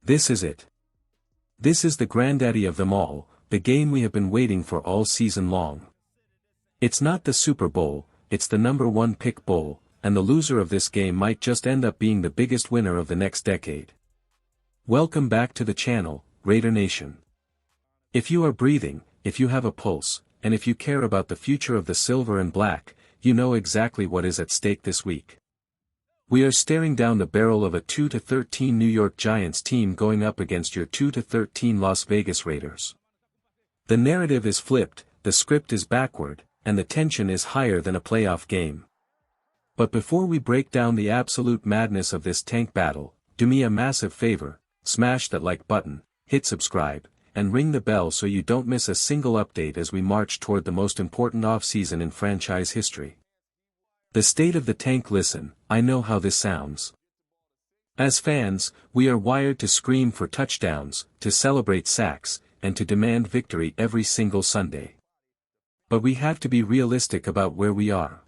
This is it. This is the granddaddy of them all, the game we have been waiting for all season long. It's not the Super Bowl, it's the number one pick bowl, and the loser of this game might just end up being the biggest winner of the next decade. Welcome back to the channel, Raider Nation. If you are breathing, if you have a pulse, and if you care about the future of the silver and black, you know exactly what is at stake this week. We are staring down the barrel of a 2-13 New York Giants team going up against your 2-13 Las Vegas Raiders. The narrative is flipped, the script is backward, and the tension is higher than a playoff game. But before we break down the absolute madness of this tank battle, do me a massive favor, smash that like button, hit subscribe, and ring the bell so you don't miss a single update as we march toward the most important offseason in franchise history. The state of the tank. Listen, I know how this sounds. As fans, we are wired to scream for touchdowns, to celebrate sacks, and to demand victory every single Sunday. But we have to be realistic about where we are.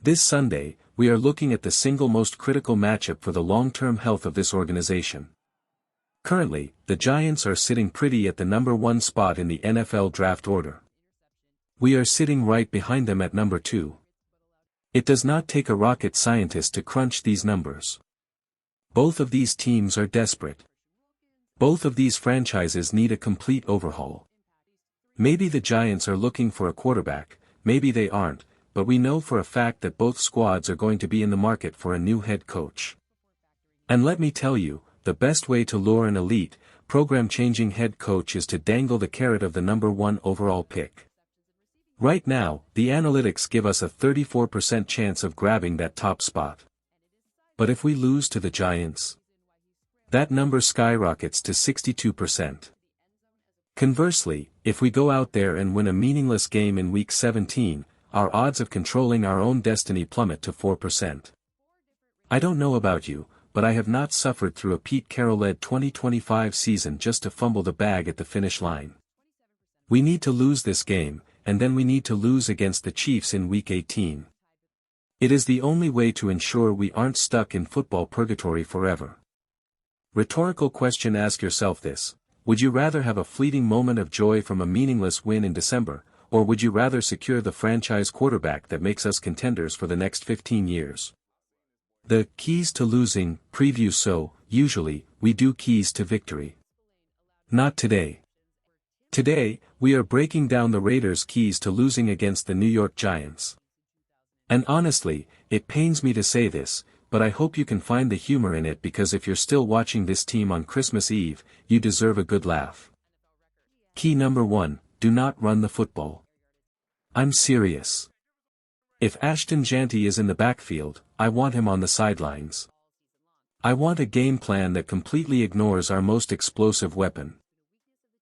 This Sunday, we are looking at the single most critical matchup for the long-term health of this organization. Currently, the Giants are sitting pretty at the number 1 spot in the NFL draft order. We are sitting right behind them at number 2. It does not take a rocket scientist to crunch these numbers. Both of these teams are desperate. Both of these franchises need a complete overhaul. Maybe the Giants are looking for a quarterback, maybe they aren't, but we know for a fact that both squads are going to be in the market for a new head coach. And let me tell you, the best way to lure an elite, program-changing head coach is to dangle the carrot of the number 1 overall pick. Right now, the analytics give us a 34% chance of grabbing that top spot. But if we lose to the Giants, that number skyrockets to 62%. Conversely, if we go out there and win a meaningless game in Week 17, our odds of controlling our own destiny plummet to 4%. I don't know about you, but I have not suffered through a Pete Carroll-led 2025 season just to fumble the bag at the finish line. We need to lose this game, and then we need to lose against the Chiefs in Week 18. It is the only way to ensure we aren't stuck in football purgatory forever. Rhetorical question. Ask yourself this: would you rather have a fleeting moment of joy from a meaningless win in December, or would you rather secure the franchise quarterback that makes us contenders for the next 15 years? The keys to losing preview. So, usually, we do keys to victory. Not today. Today, we are breaking down the Raiders' keys to losing against the New York Giants. And honestly, it pains me to say this, but I hope you can find the humor in it, because if you're still watching this team on Christmas Eve, you deserve a good laugh. Key number 1, do not run the football. I'm serious. If Ashton Jeanty is in the backfield, I want him on the sidelines. I want a game plan that completely ignores our most explosive weapon.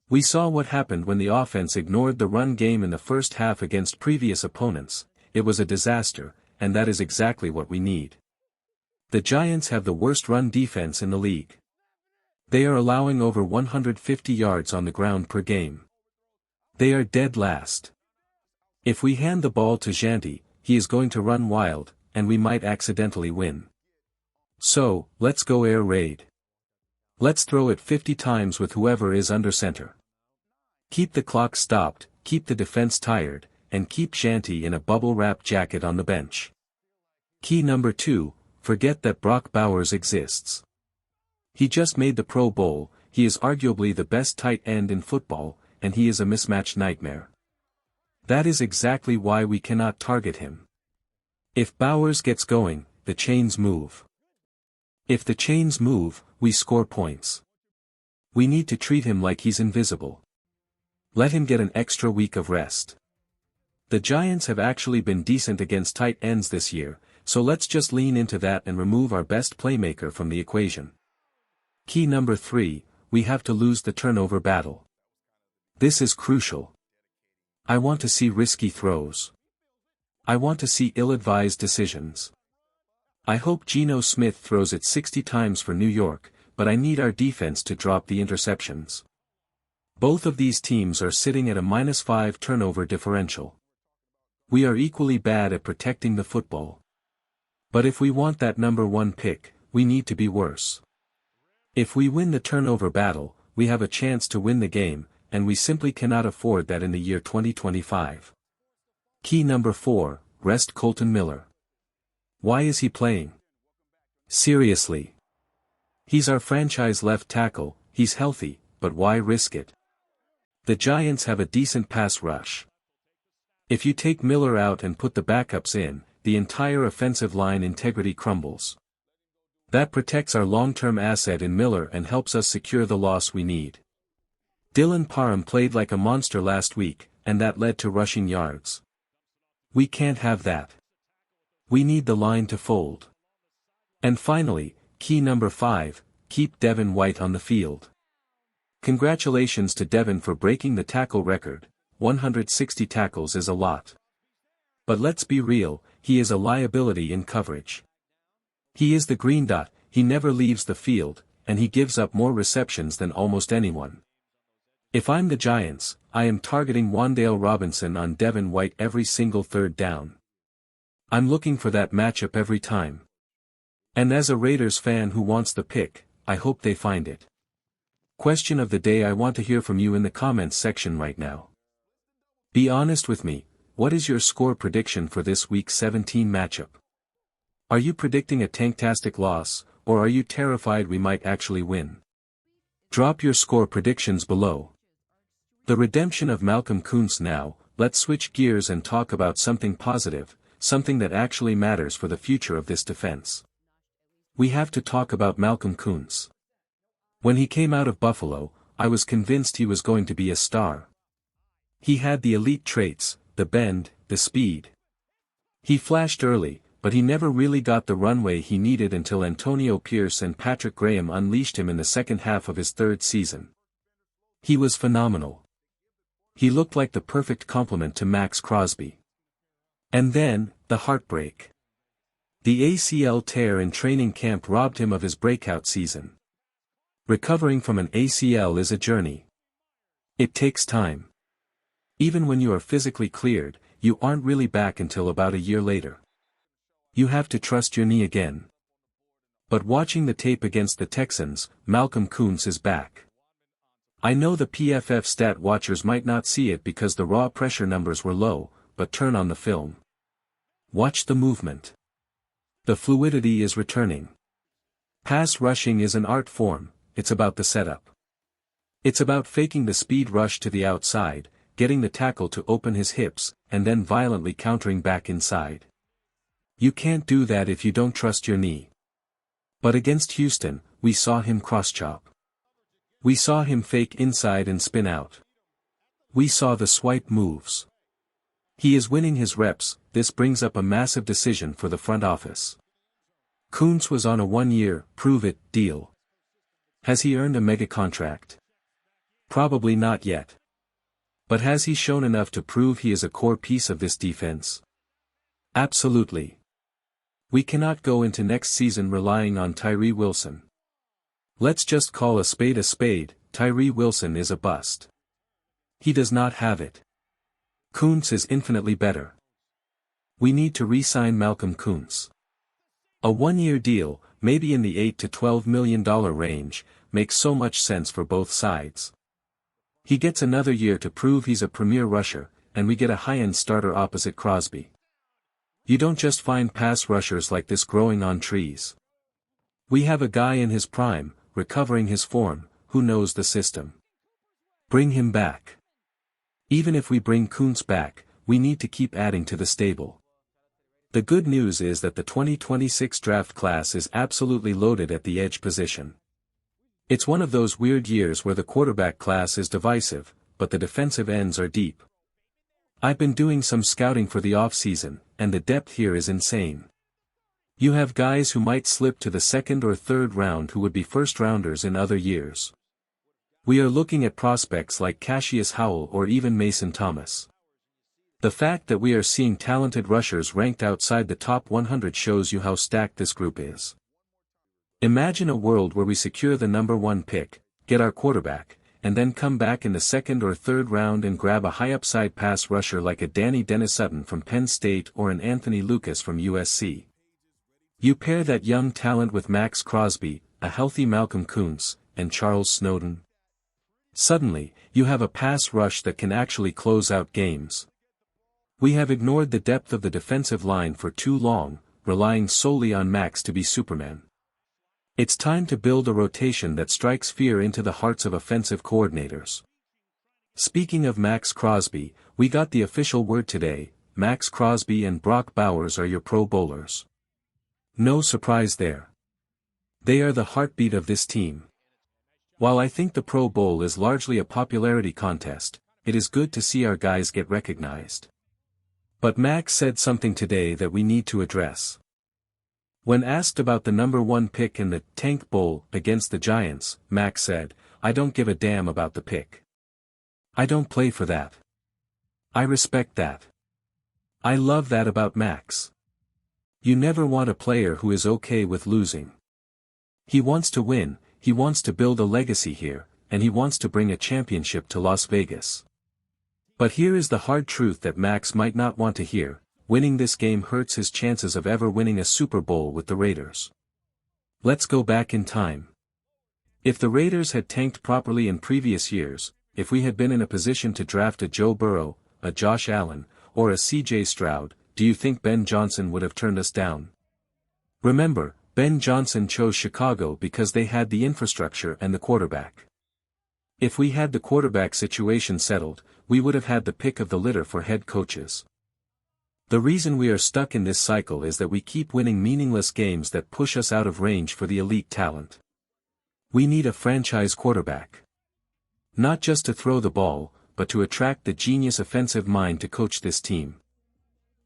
We saw what happened when the offense ignored the run game in the first half against previous opponents. It was a disaster, and that is exactly what we need. The Giants have the worst run defense in the league. They are allowing over 150 yards on the ground per game. They are dead last. If we hand the ball to Jeanty, he is going to run wild, and we might accidentally win. So, let's go air raid. Let's throw it 50 times with whoever is under center. Keep the clock stopped, keep the defense tired, and keep Jeanty in a bubble-wrap jacket on the bench. Key number 2, forget that Brock Bowers exists. He just made the Pro Bowl, he is arguably the best tight end in football, and he is a mismatch nightmare. That is exactly why we cannot target him. If Bowers gets going, the chains move. If the chains move, we score points. We need to treat him like he's invisible. Let him get an extra week of rest. The Giants have actually been decent against tight ends this year, so let's just lean into that and remove our best playmaker from the equation. Key number 3, we have to lose the turnover battle. This is crucial. I want to see risky throws. I want to see ill-advised decisions. I hope Geno Smith throws it 60 times for New York, but I need our defense to drop the interceptions. Both of these teams are sitting at a -5 turnover differential. We are equally bad at protecting the football. But if we want that number 1 pick, we need to be worse. If we win the turnover battle, we have a chance to win the game, and we simply cannot afford that in the year 2025. Key number 4, rest Kolton Miller. Why is he playing? Seriously. He's our franchise left tackle, he's healthy, but why risk it? The Giants have a decent pass rush. If you take Miller out and put the backups in, the entire offensive line integrity crumbles. That protects our long-term asset in Miller and helps us secure the loss we need. Dylan Parham played like a monster last week, and that led to rushing yards. We can't have that. We need the line to fold. And finally, key number 5, keep Devin White on the field. Congratulations to Devin for breaking the tackle record. 160 tackles is a lot. But let's be real, he is a liability in coverage. He is the green dot, he never leaves the field, and he gives up more receptions than almost anyone. If I'm the Giants, I am targeting Wan'Dale Robinson on Devin White every single third down. I'm looking for that matchup every time. And as a Raiders fan who wants the pick, I hope they find it. Question of the day: I want to hear from you in the comments section right now. Be honest with me, what is your score prediction for this Week 17 matchup? Are you predicting a tanktastic loss, or are you terrified we might actually win? Drop your score predictions below. The redemption of Malcolm Koonce now. Let's switch gears and talk about something positive, something that actually matters for the future of this defense. We have to talk about Malcolm Koonce. When he came out of Buffalo, I was convinced he was going to be a star. He had the elite traits, the bend, the speed. He flashed early, but he never really got the runway he needed until Antonio Pierce and Patrick Graham unleashed him in the second half of his third season. He was phenomenal. He looked like the perfect complement to Maxx Crosby. And then, the heartbreak. The ACL tear in training camp robbed him of his breakout season. Recovering from an ACL is a journey. It takes time. Even when you are physically cleared, you aren't really back until about a year later. You have to trust your knee again. But watching the tape against the Texans, Malcolm Koonce is back. I know the PFF stat watchers might not see it because the raw pressure numbers were low, but turn on the film. Watch the movement. The fluidity is returning. Pass rushing is an art form, it's about the setup. It's about faking the speed rush to the outside, getting the tackle to open his hips, and then violently countering back inside. You can't do that if you don't trust your knee. But against Houston, we saw him cross-chop. We saw him fake inside and spin out. We saw the swipe moves. He is winning his reps. This brings up a massive decision for the front office. Koonce was on a 1-year, prove-it, deal. Has he earned a mega contract? Probably not yet. But has he shown enough to prove he is a core piece of this defense? Absolutely. We cannot go into next season relying on Tyree Wilson. Let's just call a spade, Tyree Wilson is a bust. He does not have it. Koonce is infinitely better. We need to re-sign Malcolm Koonce. A 1-year deal, maybe in the $8 to $12 million range, makes so much sense for both sides. He gets another year to prove he's a premier rusher, and we get a high-end starter opposite Crosby. You don't just find pass rushers like this growing on trees. We have a guy in his prime, recovering his form, who knows the system. Bring him back. Even if we bring Koonce back, we need to keep adding to the stable. The good news is that the 2026 draft class is absolutely loaded at the edge position. It's one of those weird years where the quarterback class is divisive, but the defensive ends are deep. I've been doing some scouting for the offseason, and the depth here is insane. You have guys who might slip to the second or third round who would be first-rounders in other years. We are looking at prospects like Cassius Howell or even Mason Thomas. The fact that we are seeing talented rushers ranked outside the top 100 shows you how stacked this group is. Imagine a world where we secure the number 1 pick, get our quarterback, and then come back in the second or third round and grab a high-upside pass rusher like a Danny Dennis-Sutton from Penn State or an Anthony Lucas from USC. You pair that young talent with Maxx Crosby, a healthy Malcolm Koonce, and Charles Snowden? Suddenly, you have a pass rush that can actually close out games. We have ignored the depth of the defensive line for too long, relying solely on Maxx to be Superman. It's time to build a rotation that strikes fear into the hearts of offensive coordinators. Speaking of Maxx Crosby, we got the official word today: Maxx Crosby and Brock Bowers are your Pro Bowlers. No surprise there. They are the heartbeat of this team. While I think the Pro Bowl is largely a popularity contest, it is good to see our guys get recognized. But Maxx said something today that we need to address. When asked about the number 1 pick in the Tank Bowl against the Giants, Maxx said, "I don't give a damn about the pick. I don't play for that. I respect that. I love that about Maxx. You never want a player who is okay with losing. He wants to win, he wants to build a legacy here, and he wants to bring a championship to Las Vegas." But here is the hard truth that Maxx might not want to hear: winning this game hurts his chances of ever winning a Super Bowl with the Raiders. Let's go back in time. If the Raiders had tanked properly in previous years, if we had been in a position to draft a Joe Burrow, a Josh Allen, or a C.J. Stroud, do you think Ben Johnson would have turned us down? Remember, Ben Johnson chose Chicago because they had the infrastructure and the quarterback. If we had the quarterback situation settled, we would have had the pick of the litter for head coaches. The reason we are stuck in this cycle is that we keep winning meaningless games that push us out of range for the elite talent. We need a franchise quarterback. Not just to throw the ball, but to attract the genius offensive mind to coach this team.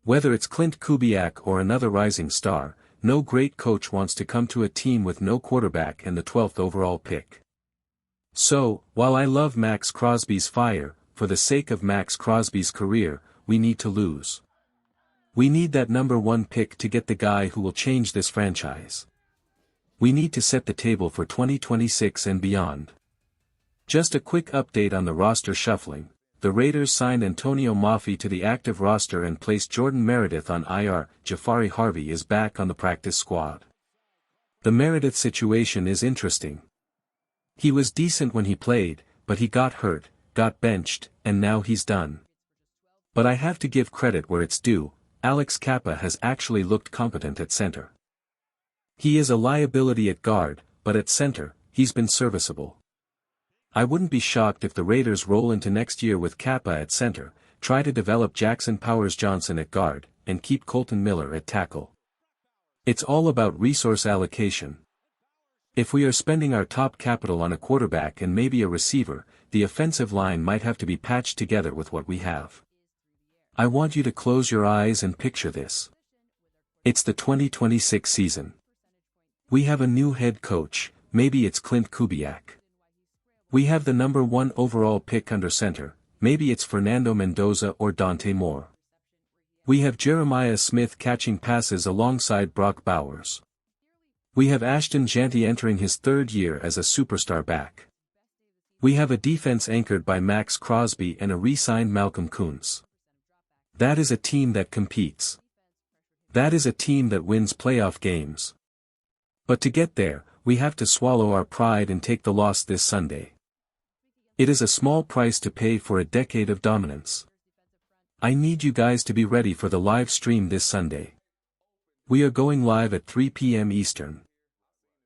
Whether it's Clint Kubiak or another rising star, no great coach wants to come to a team with no quarterback and the 12th overall pick. So, while I love Maxx Crosby's fire, for the sake of Maxx Crosby's career, we need to lose. We need that number 1 pick to get the guy who will change this franchise. We need to set the table for 2026 and beyond. Just a quick update on the roster shuffling: the Raiders signed Antonio Mafi to the active roster and placed Jordan Meredith on IR. Jafari Harvey is back on the practice squad. The Meredith situation is interesting. He was decent when he played, but he got hurt, got benched, and now he's done. But I have to give credit where it's due: Alex Kappa has actually looked competent at center. He is a liability at guard, but at center, he's been serviceable. I wouldn't be shocked if the Raiders roll into next year with Kappa at center, try to develop Jackson Powers-Johnson at guard, and keep Colton Miller at tackle. It's all about resource allocation. If we are spending our top capital on a quarterback and maybe a receiver, the offensive line might have to be patched together with what we have. I want you to close your eyes and picture this. It's the 2026 season. We have a new head coach, maybe it's Clint Kubiak. We have the number 1 overall pick under center, maybe it's Fernando Mendoza or Dante Moore. We have Jeremiah Smith catching passes alongside Brock Bowers. We have Ashton Jeanty entering his 3rd year as a superstar back. We have a defense anchored by Maxx Crosby and a re-signed Malcolm Koonce. That is a team that competes. That is a team that wins playoff games. But to get there, we have to swallow our pride and take the loss this Sunday. It is a small price to pay for a decade of dominance. I need you guys to be ready for the live stream this Sunday. We are going live at 3 p.m. Eastern.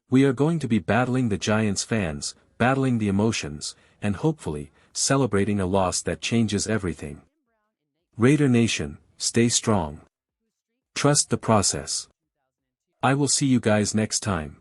We are going to be battling the Giants fans, battling the emotions, and hopefully, celebrating a loss that changes everything. Raider Nation, stay strong. Trust the process. I will see you guys next time.